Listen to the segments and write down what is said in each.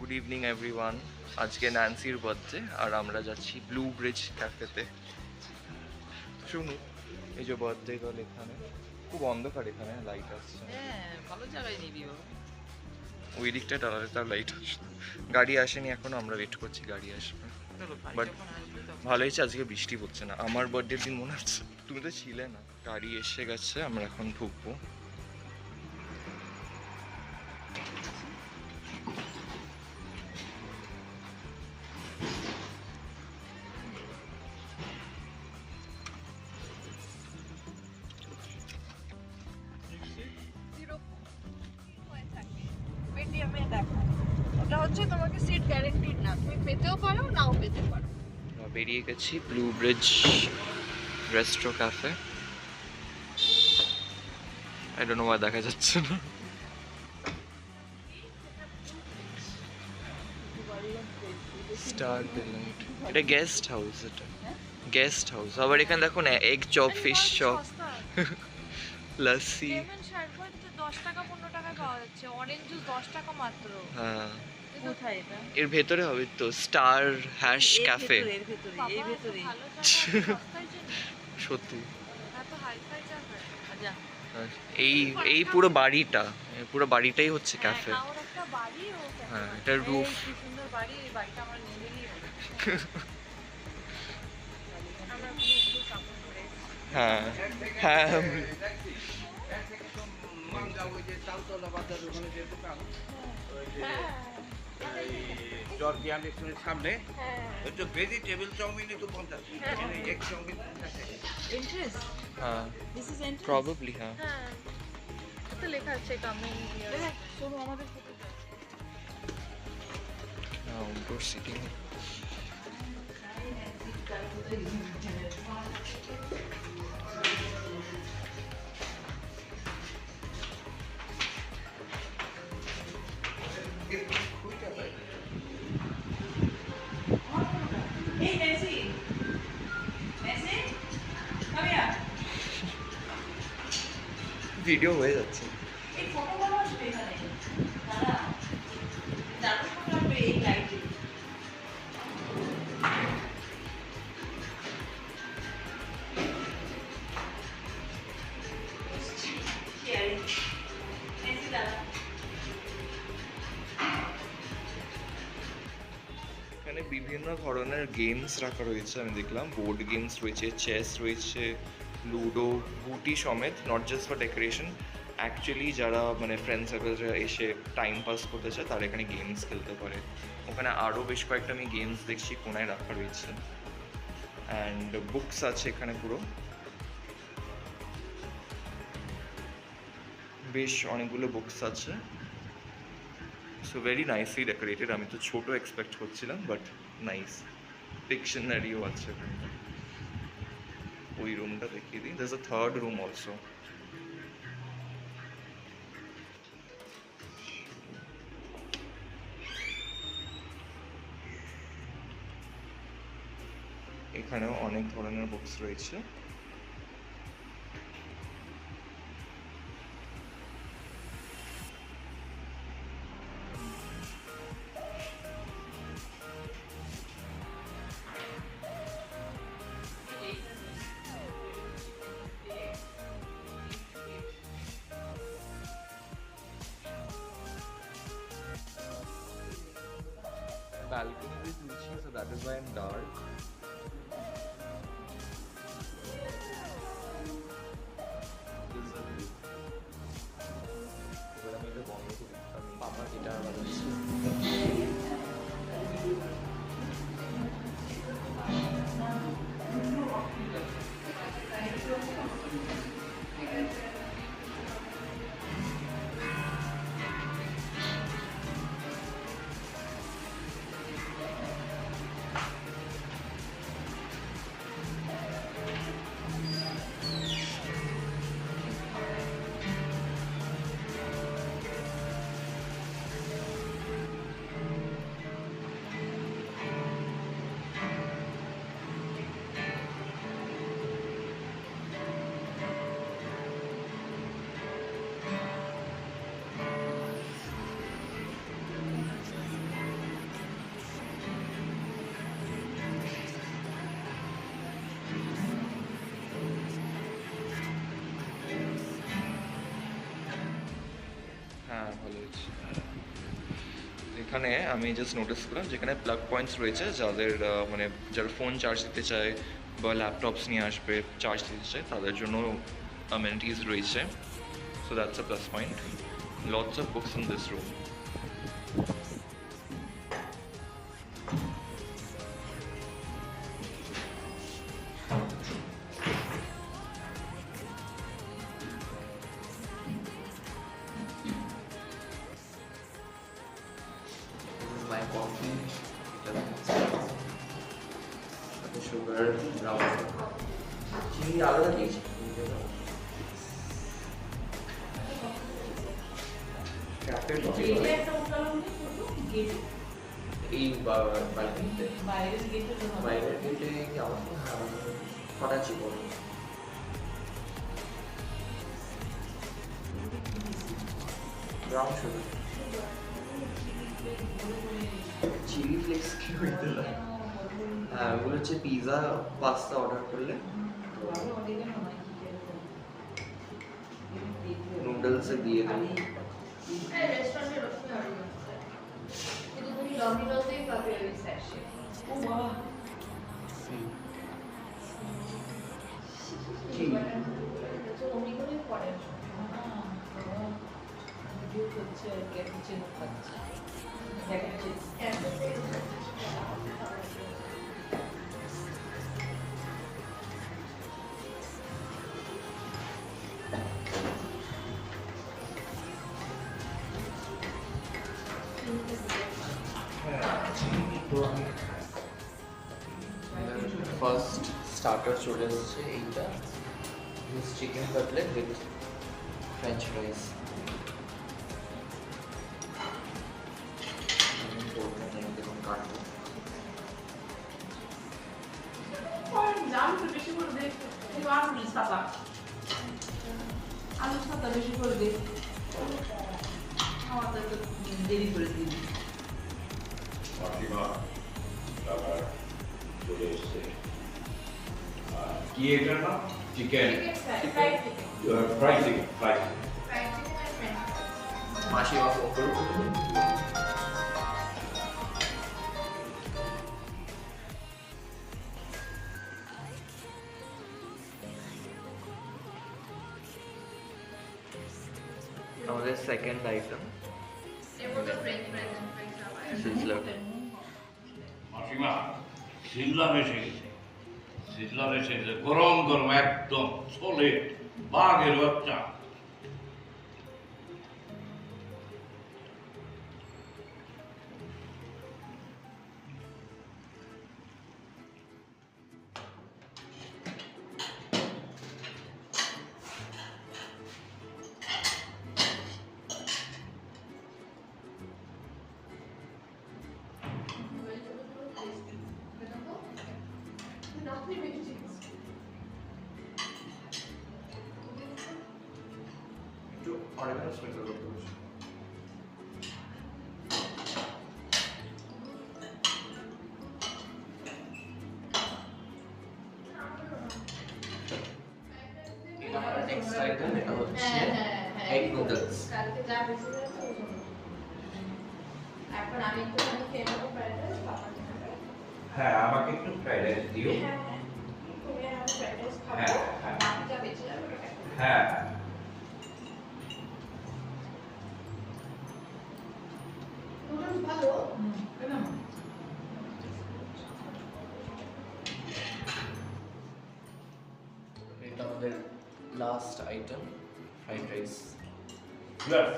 Good evening everyone. আজকে ন্যান্সির birthday আর আমরা যাচ্ছি ব্লু ব্রিজ ক্যাফেতে। শুনুন, এই যে বার্থডে গার্ল এখানে, খুব অন্ধকার এখানে, লাইট আসছে। হ্যাঁ, ভালো জায়গায় নিবি বাবা। ওই দিকটা ডালারে তার লাইট আসছে। গাড়ি আসেনি এখন, আমরা ওয়েট করছি গাড়ি আসবে। চলো, গাড়ি বাট যখন আসবে তখন। ভালো হয়েছে আজকে বৃষ্টি পড়ছে না। আমার বার্থডের দিন মনে হচ্ছে, তুমি তো ছিলে না। গাড়ি এসে গেছে, আমরা এখন ঢুকবো। ওটা হচ্ছে তোমাকে সিট গ্যারান্টিড না, তুমি পেতেও পারো নাও পেতে পারো। আমরা বেরিয়ে গেছি blue bridge resto cafe. I don't know Y দেখা যাচ্ছে না। স্টার ডিলাইট, এটা গেস্ট হাউস। এটা গেস্ট হাউস। আবার এখানে দেখো না, egg chop, fish chop, lassi. Lemon শরবত তো 10 টাকা 15 টাকায় পাওয়া যাচ্ছে, অরেঞ্জ জুস 10 টাকা মাত্র। হ্যাঁ, কোথায় এটা? এর ভেতরে হবে তো স্টার হ্যাশ ক্যাফে। এর ভেতরে, এই ভেতরে। সত্যি এত হাই-ফাই যাবে। আচ্ছা, এই এই পুরো বাড়িটা, পুরো বাড়িটাই হচ্ছে ক্যাফে। ওর একটা বাড়ি ও cafe হ্যাঁ, বানায়। এটা রুফ। কি সুন্দর বাড়ি, এই বাড়িটা আমার নিয়ে গেলেই হবে। আমরা পুরো একটু সাপোর্ট করে হ্যাঁ হ্যাঁ, জর্জিয়ান রেস্টুরেন্টের সামনে ওই তো ভেজিটেবল চাউমিনই তো 50, এগ চাউমিন 50 টাকা। এন্ট্রেন্স, হ্যাঁ দিস ইজ এন্ট্রেন্স। প্রবাবলি। হ্যাঁ, হ্যাঁ, তো লেখা আছে কামিং হিয়ার। শোনো, আমাদের কোথায় যাবে? Outdoor sitting. Hey Nancy, Nancy, come here. Video হয়ে যাচ্ছে। এই ফটোগুলো আসবে এখানে। দাঁড়া, দাঁড়া, ফটো আসবে এই লাইটে। শেয়ারিং। Nancy, দাঁড়া। এখানে বিভিন্ন ধরনের গেমস রাখা রয়েছে, আমি দেখলাম বোর্ড গেমস রয়েছে, চেস রয়েছে, লুডো, গুটি সমেত। Not just for decoration, actually যারা মানে ফ্রেন্ড সার্কেলরা এসে টাইম পাস করতে চায় তারা এখানে গেমস খেলতে পারে। ওখানে আরও বেশ কয়েকটা আমি গেমস দেখছি কোনায় রাখা রয়েছে। অ্যান্ড বুকস আছে এখানে পুরো, বেশ অনেকগুলো বুকস আছে। So very nicely decorated. আমি তো ছোট এক্সপেক্ট করছিলাম, বাট নাইস। ডিকশনারিও আছে ওখানে। ওই রুমটা দেখিয়ে দিই, that's a third room also. এখানেও অনেক ধরনের বুকস রয়েছে। Balcony with Lucy, so that is why I'm dark. এবার আমি এটা বন্ধ করি, আমি পাপা গিটার বাজাচ্ছি। ভালো হয়েছে। এখানে আমি জাস্ট নোটিস করলাম যেখানে প্লাগ পয়েন্টস রয়েছে, যাদের মানে যারা ফোন চার্জ দিতে চায় বা ল্যাপটপস নিয়ে আসবে চার্জ দিতে চায় তাদের জন্য অ্যামেনিটিস রয়েছে। So that's a plus point. Lots of books in this room. My coffee, sugar, brown, চিনি আলাদা দিয়েছি। ক্যাফে কফি গেটে একটা উঠালো নি গেটে এই বালকনিতে বাইরের গেটে তো হবে। বাইরের গেটে আমার কটা ছিল ব্রাউন সুগার চিলি ফ্লেক্স কি হইতে পারে? হ্যাঁ ওগুলো হচ্ছে পিৎজা পাস্তা অর্ডার করলে নুডলসে দিয়ে দেবে। কিন্তু তুমি ডমিনোসেই পাবে ওই স্যাশে। ও বাবা কি তো অমনি করে পড়ে। ভিডিও করছে আর ক্যাপুচিনো খাচ্ছে দেখাচ্ছে ফার্স্ট স্টার্টার চলে এসেছে এইটা, chicken cutlet with French fries. জাম তো বেশি করে দে একটু আলু সাদা বেশি করে দে আমাদের তো দেরি করে দিবি ফাতিমা তারপর চলে এসছে কি এটার নাম চিকেন ফ্রাই চিকেন মাসি আমার ফোন করে আমাদের সেকেন্ড আইটেম মাসিমা সিজলার এসে গেছে গরম গরম একদম সলিড বাঘের বাচ্চা। একটু অরেগানো স্প্রিঙ্কল করতে বলছি। নেক্সট আইটেম এটা হচ্ছে এগ নুডলস। কালকে যা বেশি হয়েছে ওই জন্য। এখন আমি একটুখানি খেয়ে নেবো ফ্রাইড রাইস, বাবা খাবে। হ্যাঁ আমাকে একটু ফ্রাইড রাইস দিও। হ্যাঁ হ্যাঁ তুমি আর আমি ফ্রাইড রাইস খাবো, হ্যাঁ, হ্যাঁ। বাকিটা বেঁচে যাবে ওটা খাবো। হ্যাঁ নুডলস ভালো। কেন এটা আমাদের last item fried rice. Glass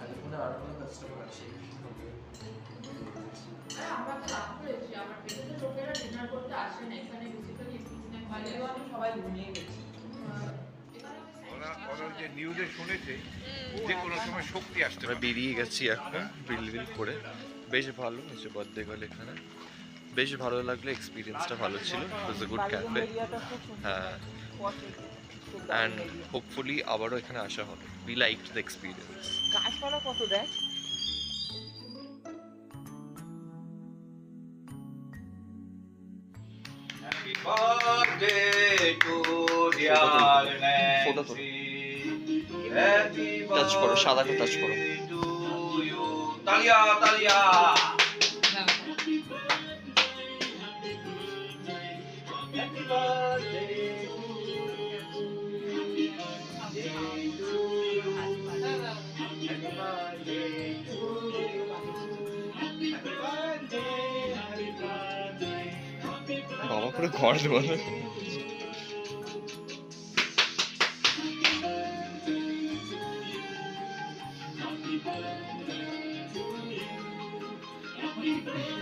আর এখানে আর কোনো কাস্টমার আছে? আমরা তো লাভ করেছি, আমার পেটে তো লোকেরা ডিনার করতে আসে না, এখানে বেসিক্যালি একটু স্ন্যাক বাইরে আমি সবাই ঘুমিয়ে গেছি ওরা যে নিউজে শুনেছে যে কোনো সময় শক্তি আসতে আমরা বেরিয়ে গেছি এখন বিল করে। বেশ ভালো হয়েছে বার্থডে গার্ল এখানে, বেশ ভালো লাগলো, এক্সপিরিয়েন্সটা ভালো ছিল। ইট ওয়াজ এ গুড ক্যাফে। হ্যাঁ অ্যান্ড হোপফুলি আবারও এখানে আসা হবে। We like the experience. গাছপালা কত দেখ Happy birthday সাদাটা তো টাচ করো, সাদাটা টাচ করো। তালিয়া তালিয়া। Happy birthday to you. Happy birthday to you. Happy birthday, happy birthday. বাবা পুরো ঘর বলে।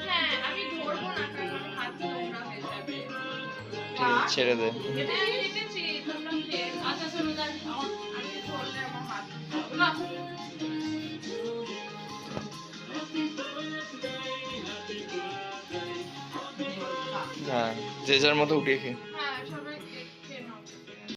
হ্যাঁ আমি ধরবো না কারণ হাত নোংরা হয়ে যাবে। ঠিক আছে, ছেড়ে দে। এটা আমি দেখেছি তোমরা খেয়ে আচ্ছা চলো যাই আমি ধরলে আমার হাত না হ্যাঁ, যে যার মতো উঠিয়ে খেয়ে।